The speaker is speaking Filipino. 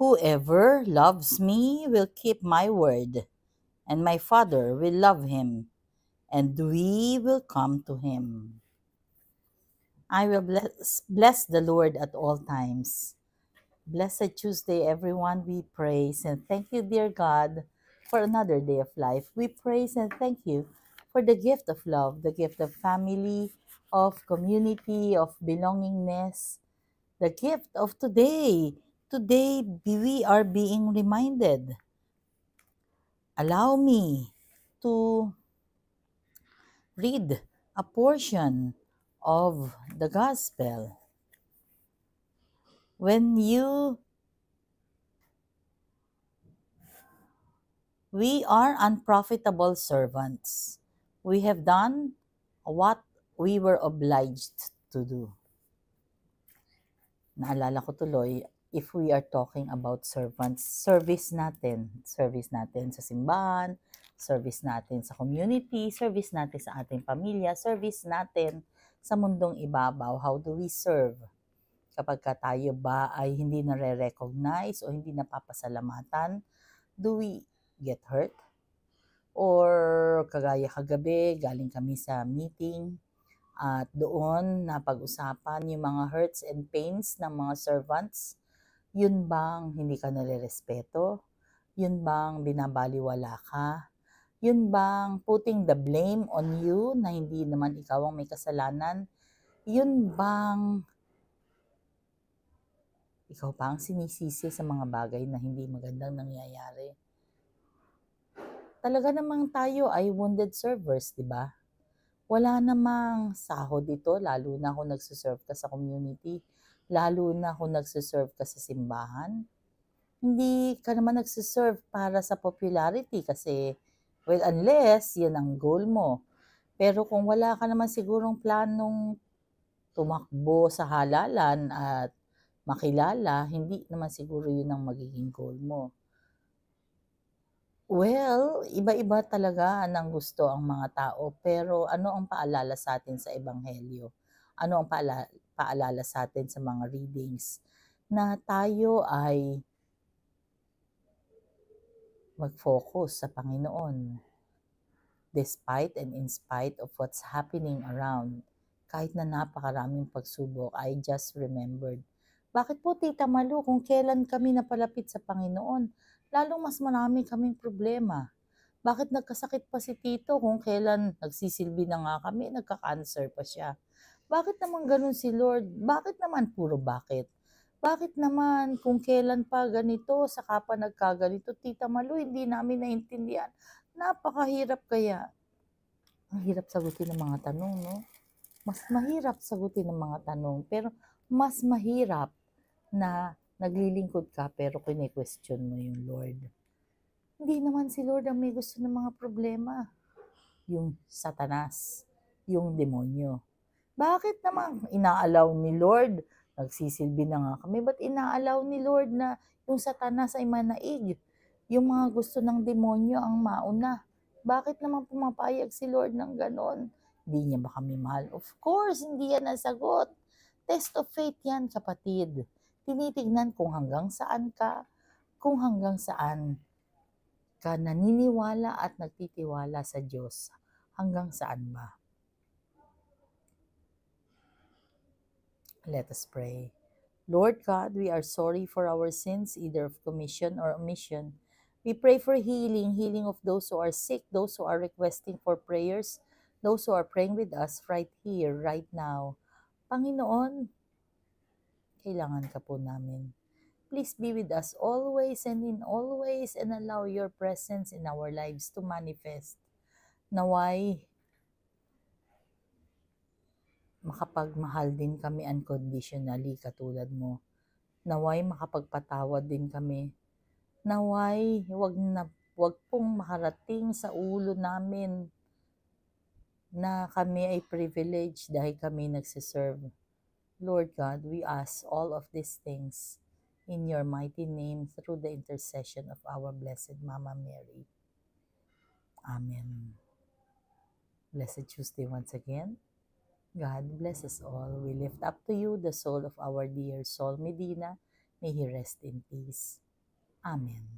Whoever loves me will keep my word, and my Father will love him, and we will come to him. I will bless the Lord at all times. Blessed Tuesday, everyone. We praise and thank you, dear God, for another day of life. We praise and thank you for the gift of love, the gift of family, of community, of belongingness, the gift of today. Today, we are being reminded. Allow me to read a portion of the gospel. When we are unprofitable servants. We have done what we were obliged to do. Naalala ko tuloy, if we are talking about servants, service natin sa simbahan, service natin sa community, service natin sa ating pamilya, service natin sa mundong ibabaw. How do we serve? Kapag tayo ba ay hindi nare-recognize o hindi napapasalamatan, do we get hurt? Or kagaya kagabi, galing kami sa meeting at doon napag-usapan yung mga hurts and pains ng mga servants. Yun bang hindi ka nare-respeto? Yun bang binabaliwala ka? Yun bang putting the blame on you na hindi naman ikaw ang may kasalanan? Yun bang ikaw pa ang sinisisi sa mga bagay na hindi magandang nangyayari? Talaga namang tayo ay wounded servers, di ba? Wala namang sahod dito, lalo na kung nagsiserve ka sa community, lalo na kung nagsiserve ka sa simbahan. Hindi ka naman nagsiserve para sa popularity kasi, well, unless yan ang goal mo. Pero kung wala ka naman sigurong planong tumakbo sa halalan at makilala, hindi naman siguro yun ang magiging goal mo. Well, iba-iba talaga ng gusto ang mga tao, pero ano ang paalala sa atin sa Ebanghelyo? Ano ang paalala sa atin sa mga readings? Na tayo ay mag-focus sa Panginoon. Despite and in spite of what's happening around, kahit na napakaraming pagsubok, I just remembered. Bakit po, Tita Malu, kung kailan kami napalapit sa Panginoon, lalong mas marami kaming problema? Bakit nagkasakit pa si Tito kung kailan nagsisilbi na nga kami, nagka-cancer pa siya? Bakit naman ganun si Lord? Bakit naman puro bakit? Bakit naman kung kailan pa ganito, saka pa nagkaganito? Tita Malu, hindi namin naintindihan. Napakahirap kaya. Ang hirap sagutin ng mga tanong, no? Mas mahirap sagutin ng mga tanong, pero mas mahirap na naglilingkod ka pero kine-question mo yung Lord. Hindi naman si Lord ang may gusto ng mga problema. Yung Satanas, yung demonyo. Bakit naman inaalaw ni Lord? Nagsisilbi na nga kami. Ba't inaalaw ni Lord na yung Satanas ay manaig? Yung mga gusto ng demonyo ang mauna. Bakit naman pumapayag si Lord ng ganon? Hindi niya ba kami mahal? Of course, hindi yan ang sagot. Test of faith yan, kapatid. Tinitignan kung hanggang saan ka, kung hanggang saan ka naniniwala at nagtitiwala sa Diyos. Hanggang saan ba? Let us pray. Lord God, we are sorry for our sins, either of commission or omission. We pray for healing of those who are sick, those who are requesting for prayers, those who are praying with us right here, right now. Panginoon, kailangan ka po namin. Please be with us always and in all ways and allow your presence in our lives to manifest. Naway, makapagmahal din kami unconditionally katulad mo. Naway, makapagpatawad din kami. Naway, wag pong makarating sa ulo namin na kami ay privileged dahil kami nagsiserve. Lord God, we ask all of these things in your mighty name through the intercession of our Blessed Mama Mary. Amen. Blessed Tuesday once again. God bless us all. We lift up to you the soul of our dear Sol Medina. May He rest in peace. Amen.